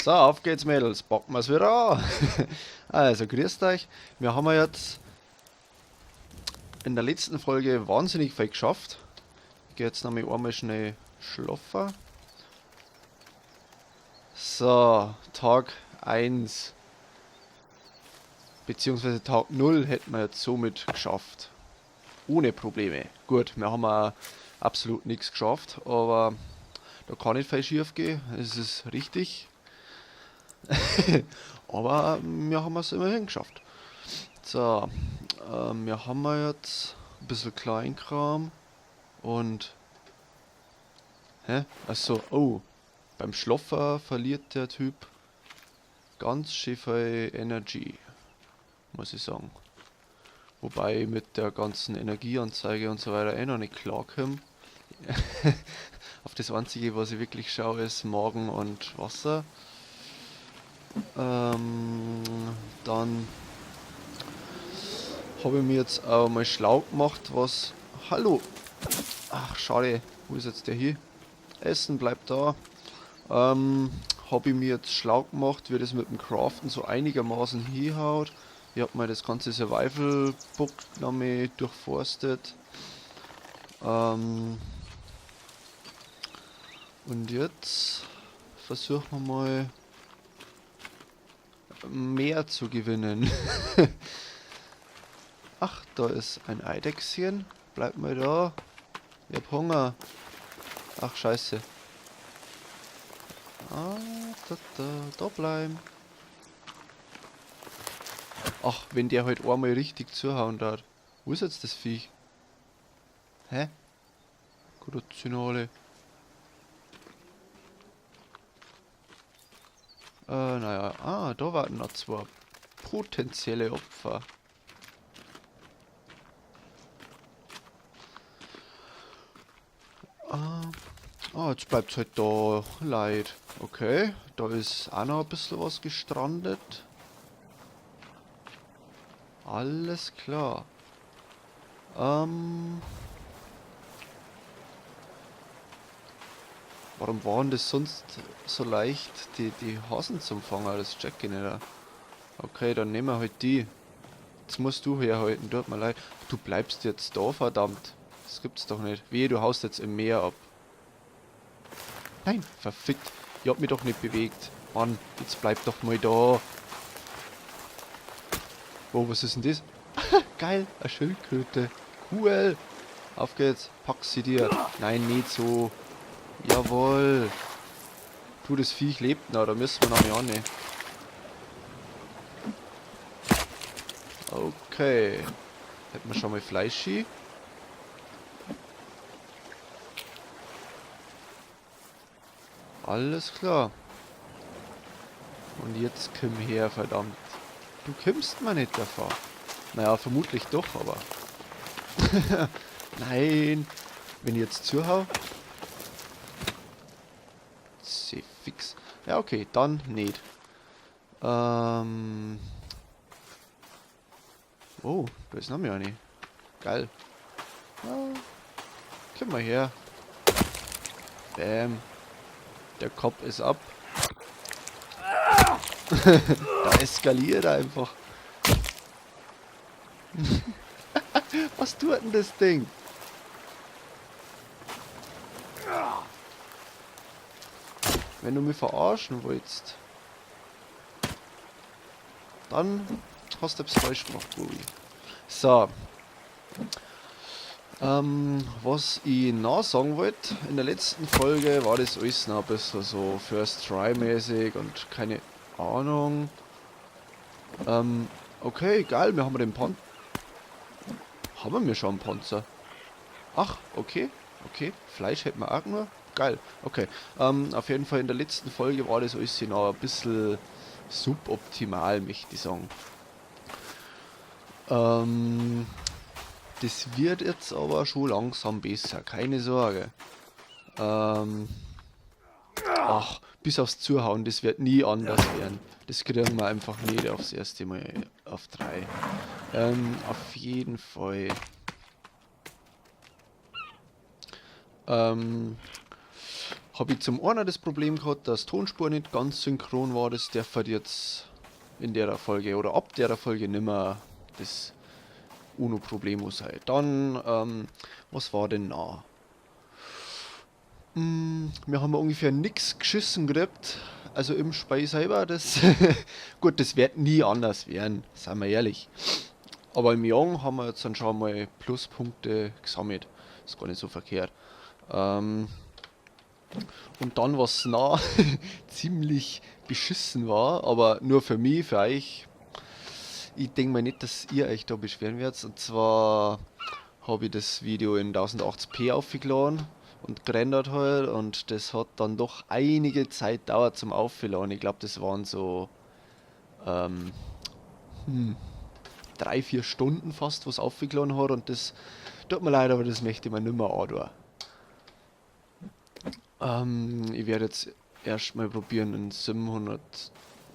So, auf geht's, Mädels. Packen wir's wieder an. Also, grüßt euch. Wir haben ja jetzt in der letzten Folge wahnsinnig viel geschafft. Ich gehe jetzt nämlich einmal schnell schlafen. So, Tag 1. Beziehungsweise Tag 0 hätten wir jetzt somit geschafft. Ohne Probleme. Gut, wir haben auch absolut nichts geschafft, aber da kann nicht viel schief gehen. Es ist richtig. Aber wir haben es immerhin geschafft. So, wir haben jetzt ein bisschen Kleinkram und... Hä? Achso, oh. Beim Schlaffer verliert der Typ ganz schön viel Energy, muss ich sagen. Wobei ich mit der ganzen Energieanzeige und so weiter eh noch nicht klarkomme. Auf das einzige, was ich wirklich schaue, ist Magen und Wasser. Dann habe ich mir jetzt auch mal schlau gemacht, was... Hallo! Ach, schade. Wo ist jetzt der hier? Essen bleibt da. Habe ich mir jetzt schlau gemacht, wie das mit dem Craften so einigermaßen hinhaut. Ich habe mal das ganze Survival-Book nochmal durchforstet. Und jetzt versuchen wir mal mehr zu gewinnen. Ach, da ist ein Eidechschen. Bleib mal da. Ich hab Hunger. Ach, scheiße. Ah, da bleiben. Ach, wenn der halt einmal richtig zuhauen darf. Wo ist jetzt das Viech? Hä? Grazinale. Naja. Ah, da warten noch zwei potenzielle Opfer. Jetzt bleibt halt da Leid. Okay, da ist auch noch ein bisschen was gestrandet. Alles klar. Warum waren das sonst so leicht, die Hasen zum Fangen? Das check ich nicht. Okay, dann nehmen wir halt die. Jetzt musst du herhalten, tut mir leid. Du bleibst jetzt da, verdammt. Das gibt's doch nicht. Wehe, du haust jetzt im Meer ab. Nein, verfickt. Ich hab mich doch nicht bewegt. Mann, jetzt bleib doch mal da. Oh, was ist denn das? Geil, eine Schildkröte. Cool. Auf geht's. Pack sie dir. Nein, nicht so. Jawohl. Du, das Viech lebt noch, da müssen wir noch nicht annehmen. Okay. Hätten wir schon mal Fleischi. Alles klar. Und jetzt komm her, verdammt. Du kommst mir nicht davor. Naja, vermutlich doch, aber... Nein. Wenn ich jetzt zuhau... Sehr fix. Ja, okay, dann nicht. Oh, da ist noch mehr eine. Geil. Ja, komm mal her. Bam. Der Kopf ist ab. Da eskaliert er einfach. Was tut denn das Ding? Wenn du mich verarschen willst, dann hast du etwas falsch gemacht, Bui. So. Was ich noch sagen wollte, in der letzten Folge war das alles noch ein bisschen so First Try mäßig und keine Ahnung. Okay, geil, wir haben den Panzer. Haben wir schon einen Panzer? Ach, okay, okay. Fleisch hätten wir auch nur. Geil, okay. Auf jeden Fall in der letzten Folge war das alles noch ein bisschen suboptimal, möchte ich sagen. Das wird jetzt aber schon langsam besser, keine Sorge. Ach, bis aufs Zuhauen, das wird nie anders werden. Das kriegen wir einfach nicht aufs erste Mal auf 3. Auf jeden Fall. habe ich zum einen das Problem gehabt, dass Tonspur nicht ganz synchron war. Das darf halt jetzt in der Folge oder ab der Folge nimmer das Uno Problemo sein. Dann, was war denn noch? Wir haben ungefähr nix geschissen gekriegt. Also im Spiel selber, das gut, das wird nie anders werden, seien wir ehrlich. Aber im Jahr haben wir jetzt dann schon mal Pluspunkte gesammelt. Ist gar nicht so verkehrt. Und dann, was nah ziemlich beschissen war, aber nur für mich, für euch. Ich denke mal nicht, dass ihr euch da beschweren werdet. Und zwar habe ich das Video in 1080p aufgeladen und gerendert halt. Und das hat dann doch einige Zeit gedauert zum Aufladen. Ich glaube, das waren so ähm, 3-4 Stunden fast, was aufgeladen hat. Und das tut mir leid, aber das möchte ich mir nicht mehr antun. Ich werde jetzt erstmal probieren in 700,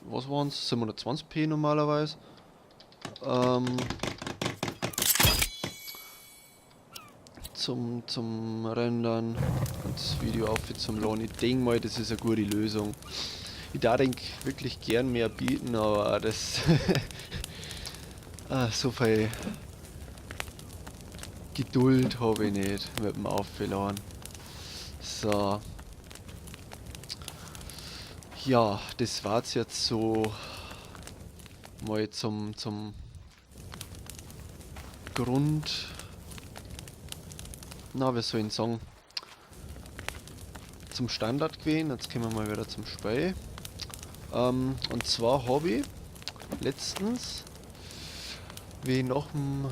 was waren es? 720p normalerweise. Zum Rendern und das Video auf zum Laden. Ich denke mal, das ist eine gute Lösung. Ich da denke wirklich gern mehr bieten, aber das so viel Geduld habe ich nicht mit dem Aufladen. So. Ja, das war's jetzt so mal zum Grund. Na, wir sollen sagen, zum Standard gewesen. Jetzt kommen wir mal wieder zum Spiel. Und zwar habe ich letztens, wie ich nach dem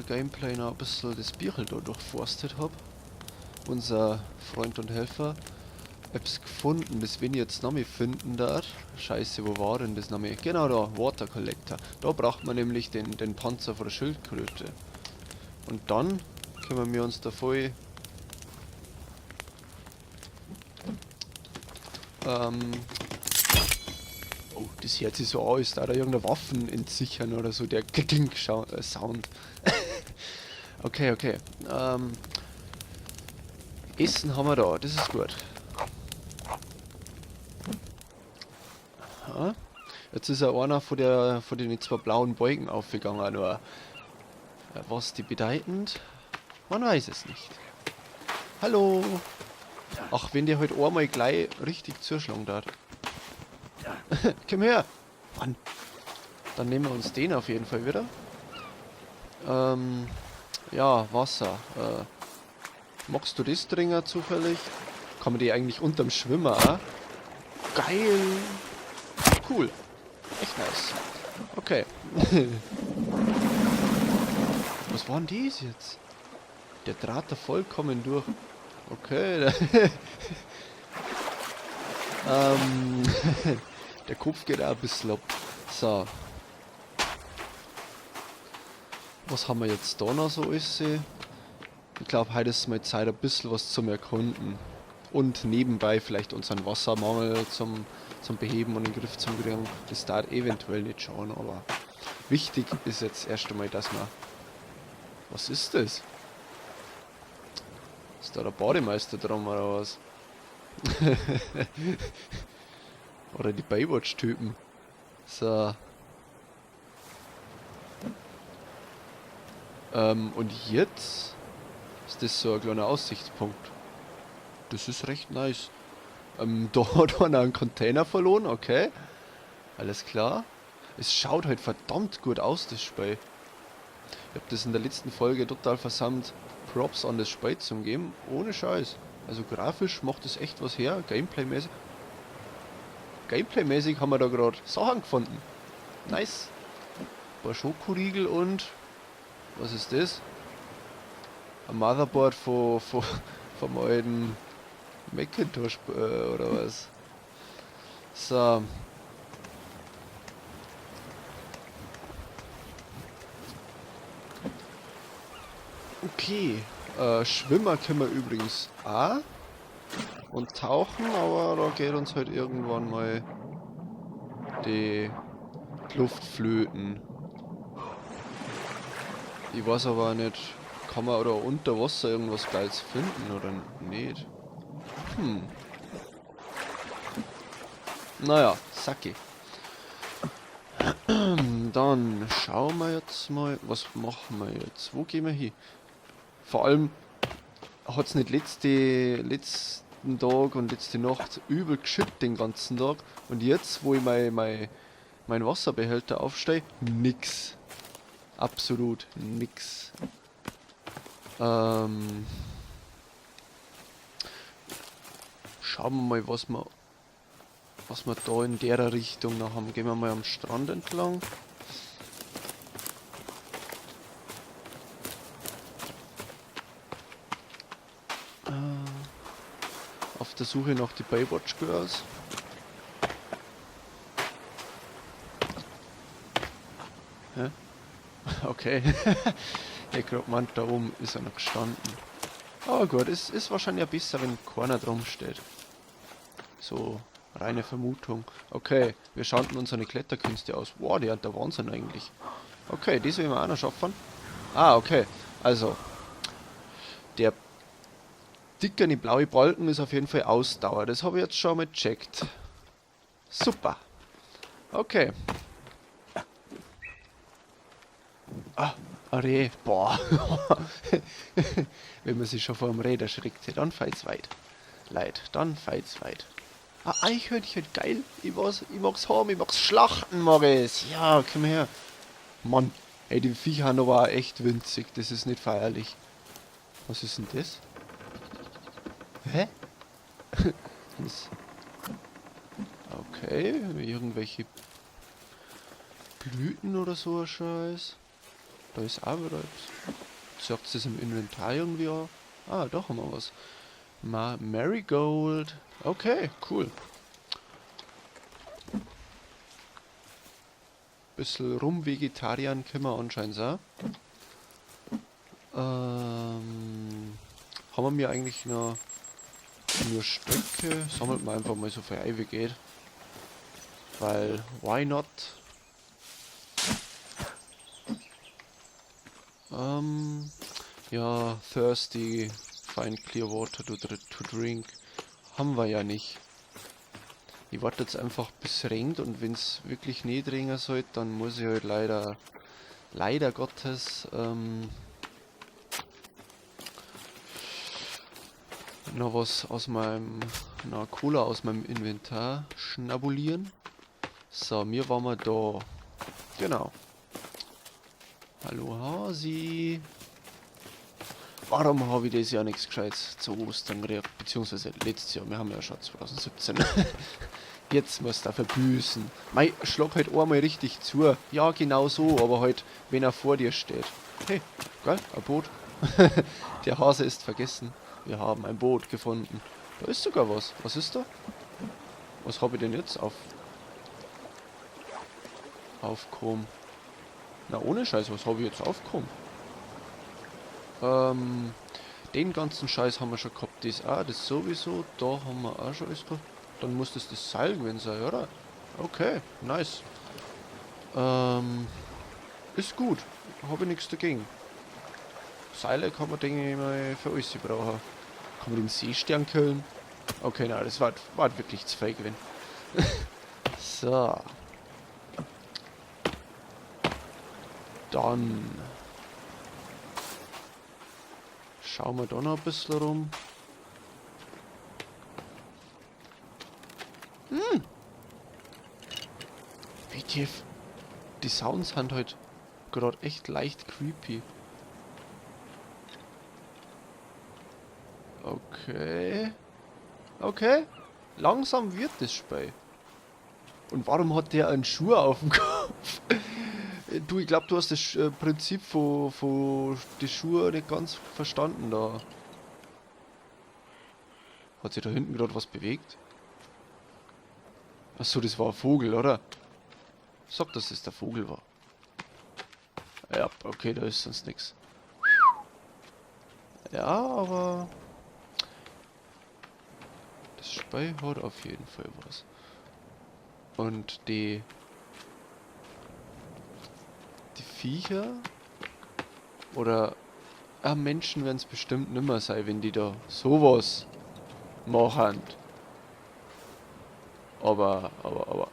Gameplay noch ein bisschen das Bierchen da durchforstet habe, unser Freund und Helfer, hab's gefunden, das wenn ich jetzt Name finden darf. Scheiße, wo war denn das Name? Genau da, Water Collector. Da braucht man nämlich den Panzer von der Schildkröte. Und dann können wir uns da voll oh, das hört sich so an, als da irgendeine Waffen entsichern oder so, der Sound. Okay. Essen haben wir da, das ist gut. Ja. Jetzt ist ja einer von den zwei blauen Balken aufgegangen, nur was die bedeutend, man weiß es nicht. Hallo! Ach, wenn der halt einmal gleich richtig zuschlagen darf. Komm her! Mann! Dann nehmen wir uns den auf jeden Fall wieder. Ja, Wasser. Magst du das trinken zufällig? Kann man die eigentlich unterm Schwimmer auch? Geil! Cool. Echt nice. Okay. Was war denn das jetzt? Der Draht da vollkommen durch. Okay. Der Kopf geht auch ein bisschen ab. So. Was haben wir jetzt da noch so ist sie? Ich glaube, heute ist mal Zeit, ein bisschen was zum Erkunden. Und nebenbei vielleicht unseren Wassermangel zum Beheben und in den Griff zu kriegen. Das dauert eventuell nicht schauen, aber wichtig ist jetzt erst einmal, dass man... Was ist das? Ist da der Bademeister drum oder was? Oder die Baywatch-Typen. So. Und jetzt ist das so ein kleiner Aussichtspunkt. Das ist recht nice. Da hat einer einen Container verloren, okay. Alles klar. Es schaut halt verdammt gut aus, das Spiel. Ich habe das in der letzten Folge total versammelt, Props an das Spiel zu geben. Ohne Scheiß. Also grafisch macht es echt was her, Gameplay-mäßig. Gameplay-mäßig haben wir da gerade Sachen gefunden. Nice. Ein paar Schokoriegel und... Was ist das? Ein Motherboard vom alten Macintosh oder was? So. Okay. Schwimmer können wir übrigens auch. Und tauchen, aber da geht uns halt irgendwann mal die Luft flöten. Ich weiß aber nicht, kann man oder unter Wasser irgendwas Geiles finden oder nicht? Naja, Sacki. Dann schauen wir jetzt mal, was machen wir jetzt? Wo gehen wir hin? Vor allem hat es nicht letzten Tag und letzte Nacht übel geschüttet den ganzen Tag. Und jetzt, wo ich mein Wasserbehälter aufstehe, nix. Absolut nix. Schauen wir mal, was wir da in der Richtung noch haben. Gehen wir mal am Strand entlang. Auf der Suche nach die Baywatch Girls. Hä? Okay. Ich glaube, man, da oben ist er noch gestanden. Aber gut, es ist wahrscheinlich besser, wenn keiner drum steht. So, reine Vermutung. Okay, wir schauen unsere Kletterkünste aus. Wow, die hat der Wahnsinn eigentlich. Okay, das will wir auch noch schaffen. Ah, okay. Also, der dickere blaue Balken ist auf jeden Fall Ausdauer. Das habe ich jetzt schon mal gecheckt. Super. Okay. Ah, Reh. Boah. Wenn man sich schon vor dem Reh erschrickt, dann feit's weit. Leid, dann feit's weit. Ah, Eichhörnchen, geil. Ich mag's haben, ich mag's schlachten, mag es. Ja, komm her. Mann, ey, die Viecher haben aber auch echt winzig. Das ist nicht feierlich. Was ist denn das? Hä? Das okay, irgendwelche Blüten oder so ein Scheiß. Da ist auch wieder etwas. Sagt es im Inventar irgendwie auch? Ah, doch haben wir was. Marigold. Okay, cool. Bisschen rumvegetariern können wir anscheinend auch. Haben wir mir eigentlich noch nur Stöcke? Sammelt man einfach mal so viel ein wie geht. Weil, why not? Ja, thirsty, find clear water to drink. Haben wir ja nicht. Ich warte jetzt einfach bis es regnet und wenn es wirklich nicht regnen sollte, dann muss ich halt leider Gottes, noch was aus na Cola aus meinem Inventar schnabulieren. So, mir waren wir da. Genau. Hallo Hasi. Warum habe ich das Jahr nichts Gescheites zu Ostern gekriegt? Beziehungsweise letztes Jahr, wir haben ja schon 2017. Jetzt muss er verbüßen. Mei, schlag halt einmal richtig zu. Ja, genau so, aber halt, wenn er vor dir steht. Hey, geil, ein Boot. Der Hase ist vergessen. Wir haben ein Boot gefunden. Da ist sogar was. Was ist da? Was habe ich denn jetzt aufgekommen? Na, ohne Scheiß, was habe ich jetzt aufgekommen? Den ganzen Scheiß haben wir schon gehabt. Das auch, das sowieso. Da haben wir auch schon alles gehabt. Dann muss das Seil gewesen sein, oder? Okay, nice. Ist gut. Habe ich nichts dagegen. Seile kann man, denke ich mal, für alles brauchen. Kann man den Seestern killen? Okay, nein, das war wirklich zu viel gewesen. So. Dann schauen wir da noch ein bisschen rum. Wie tief. Die Sounds sind halt gerade echt leicht creepy. Okay. Okay. Langsam wird das Spiel. Und warum hat der einen Schuh auf dem Kopf? Du, ich glaube, du hast das Prinzip von die Schuhe nicht ganz verstanden da. Hat sich da hinten gerade was bewegt? Achso, das war ein Vogel, oder? Sag, dass es der Vogel war. Ja, okay, da ist sonst nichts. Ja, aber das Spiel hat auf jeden Fall was. Und die Viecher oder Menschen werden es bestimmt nimmer sein, wenn die da sowas machen. Aber. Oh,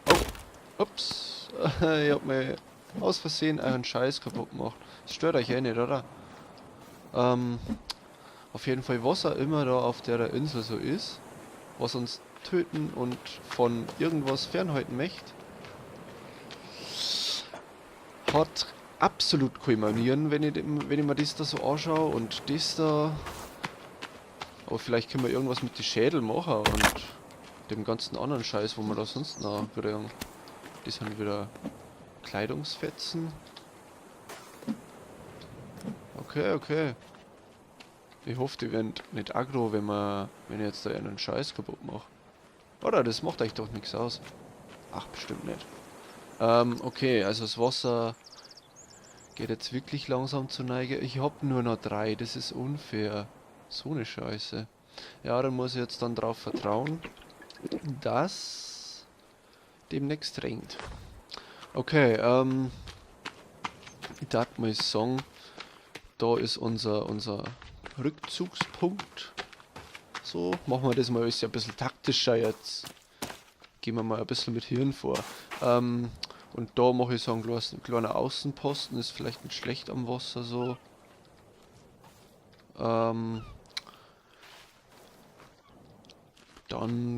ups. Ich hab mir aus Versehen euren Scheiß kaputt gemacht. Das stört euch eh nicht, oder? Auf jeden Fall, was auch immer da auf der Insel so ist, was uns töten und von irgendwas fernhalten möchte, hat absolut keine Manieren, wenn ich mir das da so anschaue und das da. Aber vielleicht können wir irgendwas mit den Schädel machen und dem ganzen anderen Scheiß, wo wir da sonst noch wieder. Das sind wieder Kleidungsfetzen. Okay. Ich hoffe, die werden nicht aggro, wenn ich jetzt da einen Scheiß kaputt mache. Oder? Das macht euch doch nichts aus. Ach, bestimmt nicht. Okay, also das Wasser geht jetzt wirklich langsam zur Neige. Ich hab nur noch 3, das ist unfair. So eine Scheiße. Ja, dann muss ich jetzt dann darauf vertrauen, dass demnächst regnet. Okay, ich darf mal sagen, da ist unser Rückzugspunkt. So, machen wir das mal ein bisschen taktischer jetzt. Gehen wir mal ein bisschen mit Hirn vor. Und da mache ich so einen kleinen Außenposten, ist vielleicht nicht schlecht am Wasser so. Dann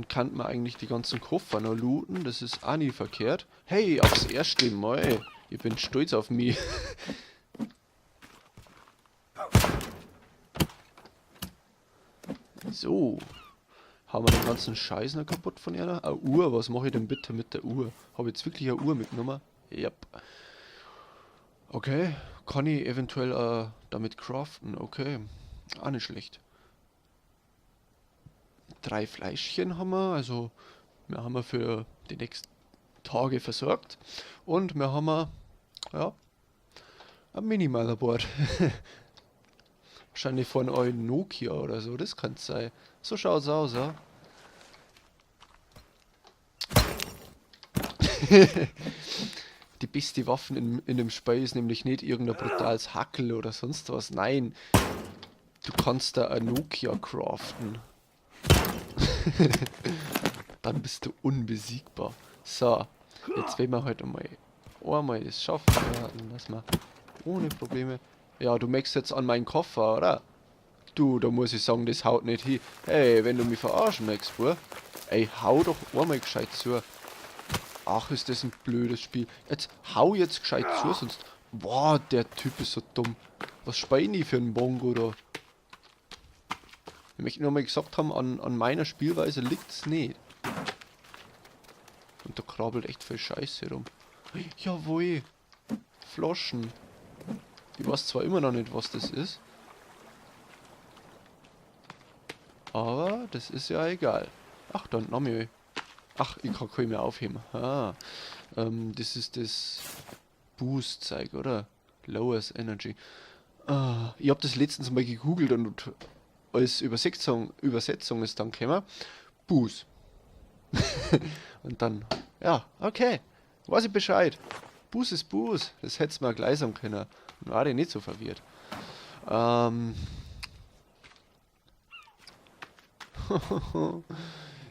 kann man eigentlich die ganzen Koffer noch looten, das ist auch nie verkehrt. Hey, aufs erste Mal, ich bin stolz auf mich. So, haben wir den ganzen Scheiß noch kaputt von ihr? Eine Uhr, was mache ich denn bitte mit der Uhr? Habe ich jetzt wirklich eine Uhr mitgenommen? Yep. Okay, kann ich eventuell damit craften? Okay, auch nicht schlecht. 3 Fleischchen haben wir, also wir haben für die nächsten Tage versorgt. Und wir haben, ja, ein Mini-Motherboard. Wahrscheinlich von euren Nokia oder so, das kann es sein. So schaut's aus, ja. Die beste Waffe in dem Spiel ist nämlich nicht irgendein brutales Hackel oder sonst was. Nein, du kannst da ein Nokia craften. Dann bist du unbesiegbar. So, jetzt werden wir heute einmal das schaffen. Ja, dann lassen wir ohne Probleme. Ja, du merkst jetzt an meinen Koffer, oder? Du, da muss ich sagen, das haut nicht hin. Hey, wenn du mich verarschen möchtest, Bub. Ey, hau doch einmal gescheit zu. Ach, ist das ein blödes Spiel. Jetzt hau jetzt gescheit zu, sonst... Boah, der Typ ist so dumm. Was speine ich für ein Bongo da? Ich möchte nur mal gesagt haben, an meiner Spielweise liegt's nicht. Und da krabbelt echt viel Scheiße rum. Jawohl. Floschen. Ich weiß zwar immer noch nicht, was das ist. Aber das ist ja egal. Ach, da nahm ich. Ach, ich kann keinen mehr aufheben. Ah, das ist das Boost-Zeug, oder? Lowers Energy. Ah, ich habe das letztens mal gegoogelt und als Übersetzung ist dann gekommen. Boost. Und dann, ja, okay. Weiß ich Bescheid. Boost ist Boost. Das hätt's mal gleich sagen können. Dann war ich nicht so verwirrt.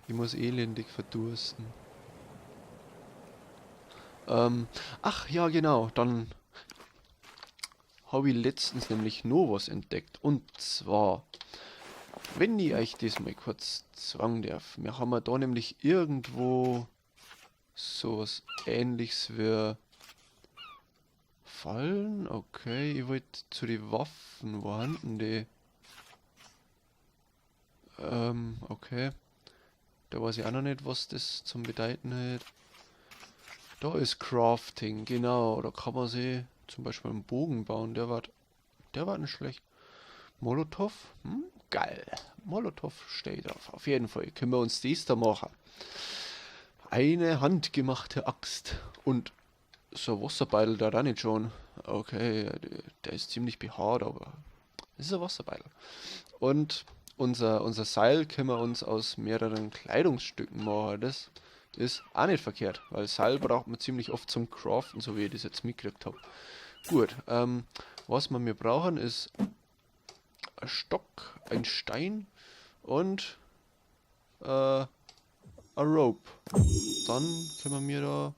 Ich muss elendig verdursten. Ach ja, genau. Dann habe ich letztens nämlich noch was entdeckt. Und zwar, wenn ich euch das mal kurz sagen darf. Wir haben da nämlich irgendwo sowas Ähnliches wie Fallen. Okay, ich wollte zu den Waffen. Wo haben die? Okay. Da weiß ich auch noch nicht, was das zum Bedeuten hat. Da ist Crafting, genau. Da kann man sich zum Beispiel einen Bogen bauen. Der war nicht schlecht. Molotow? Geil. Molotow steht drauf. Auf jeden Fall können wir uns dies da machen. Eine handgemachte Axt. Und so ein Wasserbeutel da dann nicht schon. Okay, der ist ziemlich behaart, aber es ist ein Wasserbeutel. Und unser Seil können wir uns aus mehreren Kleidungsstücken machen. Das ist auch nicht verkehrt, weil Seil braucht man ziemlich oft zum Craften, so wie ich das jetzt mitgekriegt habe. Gut, was wir brauchen ist ein Stock, ein Stein und ein Rope. dann können wir da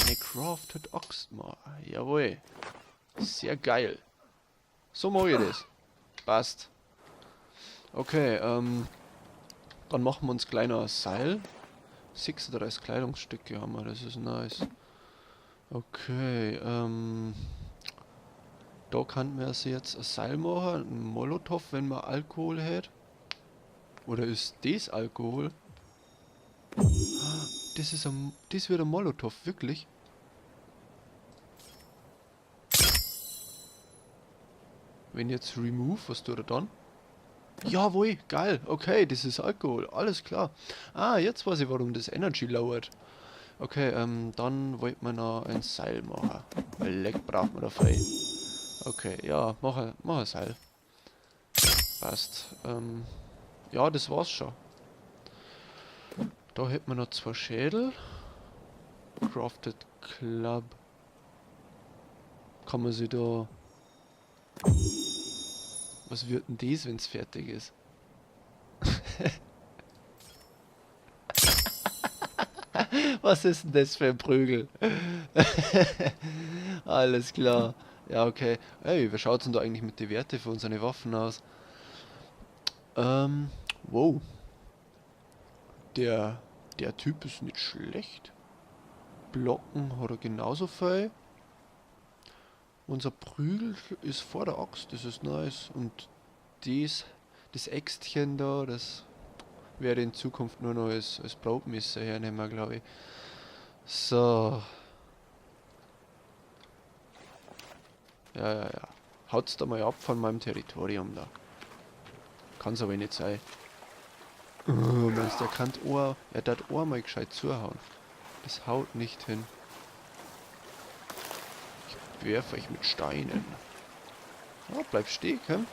eine Crafted Axt machen. Jawohl. Sehr geil. So mache ich das. Passt. Okay, dann machen wir uns kleiner Seil. 36 Kleidungsstücke haben wir, das ist nice. Okay, da kann man sich jetzt ein Seil machen, ein Molotow, wenn man Alkohol hat. Oder ist das Alkohol? Das wird ein Molotow, wirklich? Wenn jetzt Remove, was tut er dann? Jawohl, geil, okay, das ist Alkohol, alles klar. Ah, jetzt weiß ich, warum das Energy lowert. Okay, dann wollten wir noch ein Seil machen. Weil Leck braucht man dafür. Okay, ja, mach ein Seil. Passt. Ja, das war's schon. Da hätten wir noch 2 Schädel. Crafted Club. Kann man sich da... Was wird denn das, wenn es fertig ist? Was ist denn das für ein Prügel? Alles klar. Ja, okay. Hey, wie schaut's denn da eigentlich mit den Werten für unsere Waffen aus? Wow. Der Typ ist nicht schlecht. Blocken hat er genauso viel. Unser Prügel ist vor der Axt, das ist nice. Und das Äxtchen da, das werde in Zukunft nur noch als Brotmesser hernehmen, glaube ich. So. Ja. Haut's da mal ab von meinem Territorium da. Kann's aber nicht sein. Meinst du, er darf einmal gescheit zuhauen. Das haut nicht hin. Ich werfe euch mit Steinen. Ja, bleib stehen, komm.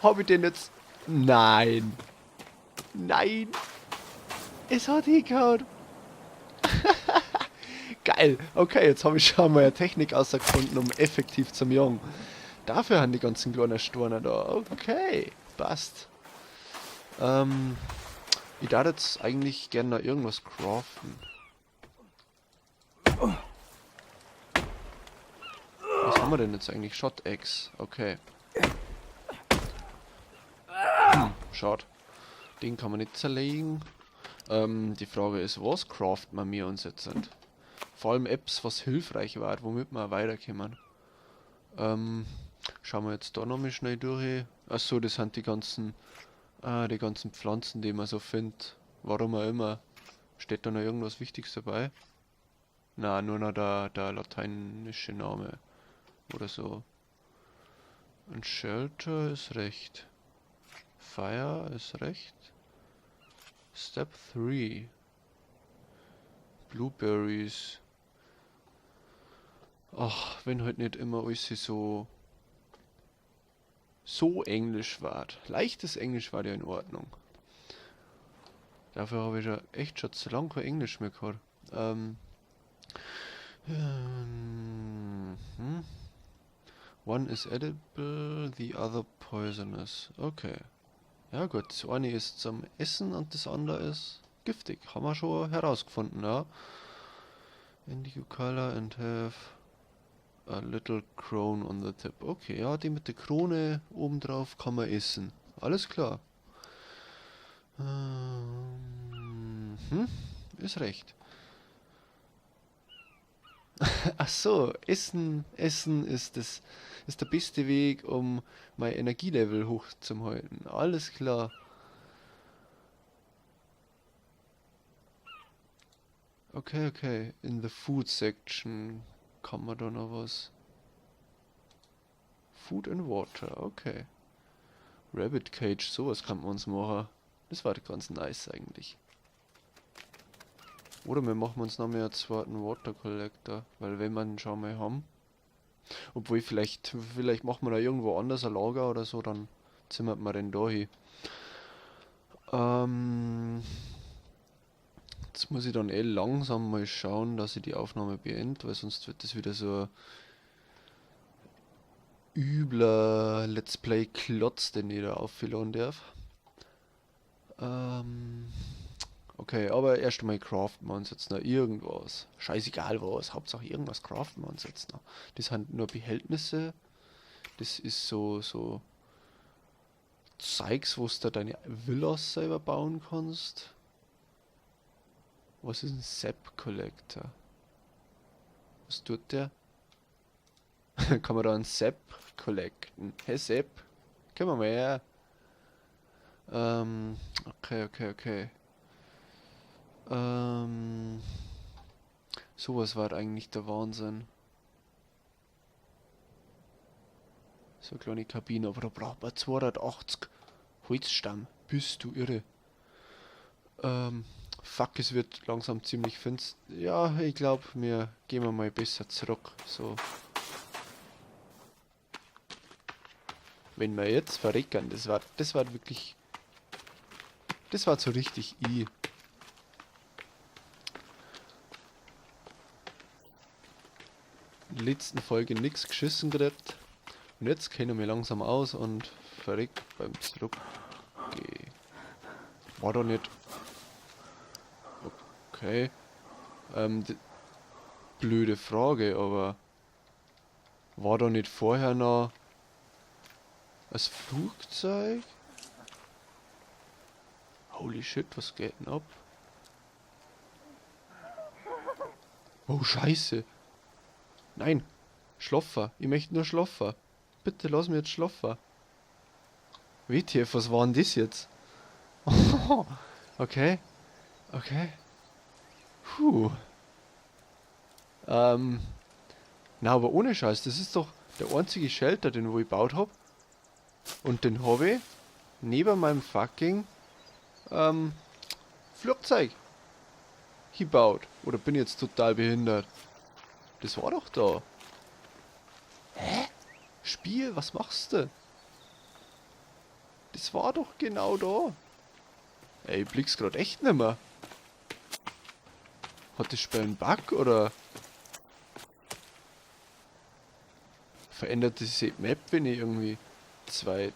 Hab ich den jetzt? Nein. Nein. Es hat hingehauen. Geil. Okay, jetzt habe ich schon mal eine Technik ausgefunden, um effektiv zu jagen. Dafür haben die ganzen kleinen Storner da. Okay, passt. Ich darf jetzt eigentlich gerne noch irgendwas craften. Was haben wir denn jetzt eigentlich? Shot Axe. Okay. Schade. Den kann man nicht zerlegen. Die Frage ist, was craften wir mir uns jetzt? Vor allem Apps, was hilfreich war, womit wir weiterkommen. Schauen wir jetzt da nochmal schnell durch. Achso, das sind die ganzen Pflanzen, die man so findet. Warum auch immer. Steht da noch irgendwas Wichtiges dabei? Na, nur noch der lateinische Name. Oder so. Und Shelter ist recht. Fire ist recht. Step 3. Blueberries. Ach, wenn halt nicht immer alles so Englisch war. Leichtes Englisch war ja in Ordnung. Dafür habe ich ja echt schon zu lange kein Englisch mehr gehabt. One is edible, the other poisonous. Okay. Ja gut, das eine ist zum Essen und das andere ist giftig. Haben wir schon herausgefunden, ja. Indigo color and have a little crown on the tip. Okay, ja, die mit der Krone obendrauf kann man essen. Alles klar. Ist recht. Ach so, Essen ist der beste Weg, um mein Energielevel hochzuhalten. Alles klar. Okay. In the food section kann man da noch was. Food and water, okay. Rabbit Cage, sowas kann man uns machen. Das war ganz nice eigentlich. Oder wir machen uns noch mehr einen zweiten Water Collector, weil wenn wir den schon mal haben. Obwohl vielleicht machen wir da irgendwo anders ein Lager oder so, dann zimmert man den da hin. Jetzt muss ich dann langsam mal schauen, dass ich die Aufnahme beende, weil sonst wird das wieder so ein übler Let's Play Klotz, den ich da aufladen darf. Ähm, okay, aber erst einmal craften wir uns jetzt noch irgendwas. Scheißegal was, Hauptsache irgendwas craften wir uns jetzt noch. Das sind nur Behältnisse. Das ist so Zeugs, wo du da deine Villas selber bauen kannst. Was ist ein Sap Collector? Was tut der? Kann man da ein Sap collecten? Hey Sap, komm mal her. Okay. Ähm, sowas war eigentlich der Wahnsinn. So eine kleine Kabine, aber da braucht man 280 Holzstamm. Bist du irre? Fuck, es wird langsam ziemlich finster. Ja, ich glaube, wir gehen mal besser zurück. So, wenn wir jetzt verreckern, das war wirklich, das war so richtig in der letzten Folge nichts geschissen gekriegt. Und jetzt kennen wir langsam aus und verreckt beim Zurückgehen. War doch nicht. Okay. Blöde Frage, aber war da nicht vorher noch das Flugzeug? Holy shit, was geht denn ab? Oh, scheiße. Nein, Schlaffer. Ich möchte nur Schlaffer. Bitte lass mir jetzt Schlaffer. WTF, was war denn das jetzt? Okay, okay. Puh. Na, aber ohne Scheiß, das ist doch der einzige Shelter, den wo ich gebaut hab. Und den habe ich neben meinem fucking Flugzeug gebaut. Oder bin ich jetzt total behindert? Das war doch da. Hä? Spiel, was machst du? Das war doch genau da. Ey, ich blick's grad echt nimmer. Hat das Spiel einen Bug oder verändert diese Map, wenn ich irgendwie zweit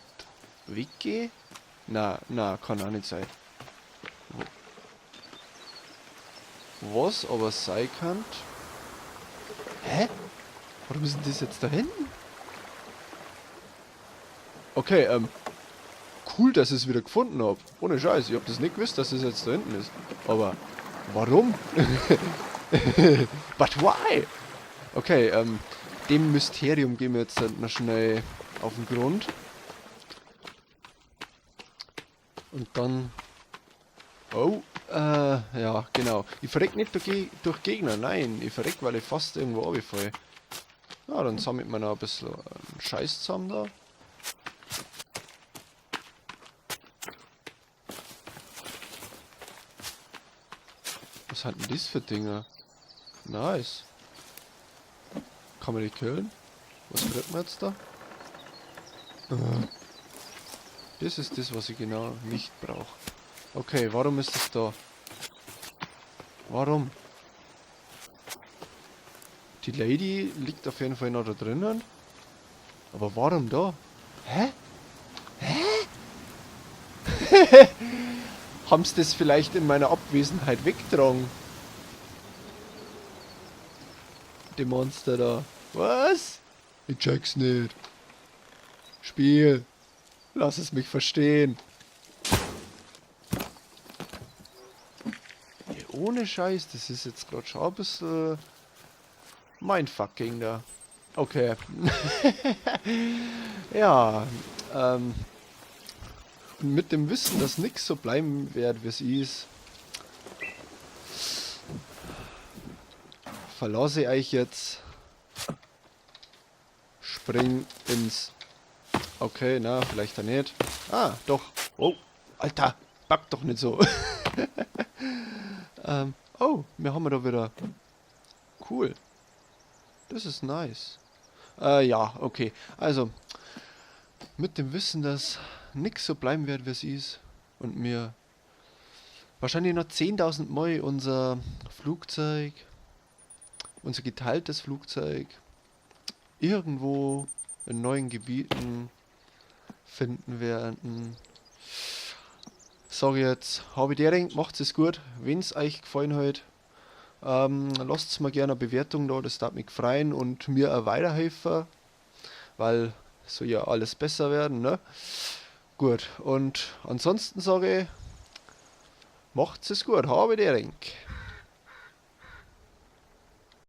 weggehe? Na, kann auch nicht sein. Was aber sein kann. Hä? Warum ist denn das jetzt da hinten? Okay, cool, dass ich es wieder gefunden habe. Ohne Scheiß, ich hab das nicht gewusst, dass es jetzt da hinten ist. Aber warum? But why? Okay, dem Mysterium gehen wir jetzt halt noch schnell auf den Grund. Und dann... Oh, ja, genau. Ich verreck nicht durch Gegner, nein. Ich verreck, weil ich fast irgendwo runterfalle. Ja, dann sammelt man noch ein bisschen Scheiß zusammen da. Was sind denn das für Dinger? Nice. Kann man die killen? Was kriegt man jetzt da? Das ist das, was ich genau nicht brauche. Okay, warum ist das da? Warum? Die Lady liegt auf jeden Fall noch da drinnen. Aber warum da? Hä? Haben sie das vielleicht in meiner Abwesenheit weggetragen? Die Monster da. Was? Ich check's nicht. Spiel. Lass es mich verstehen. Ey, ohne Scheiß, das ist jetzt gerade schon ein bisschen Mindfucking da. Okay. Ja, und mit dem Wissen, dass nichts so bleiben wird, wie es ist, verlasse ich euch jetzt. Spring ins... Okay, na, vielleicht da nicht. Ah, doch. Oh, Alter, pack doch nicht so. Oh, wir haben da wieder... Cool. Das ist nice. Ja, okay. Also, mit dem Wissen, dass nichts so bleiben wird, wie es ist, und mir wahrscheinlich noch 10.000 Mal unser Flugzeug, unser geteiltes Flugzeug, irgendwo in neuen Gebieten finden werden, sage ich jetzt, habe ich der macht es gut. Wenn es euch gefallen hat, lasst mir gerne eine Bewertung da, das darf mich freuen und mir auch weiterhelfen, weil soll ja alles besser werden, ne? Gut, und ansonsten sage ich, macht es gut, habe der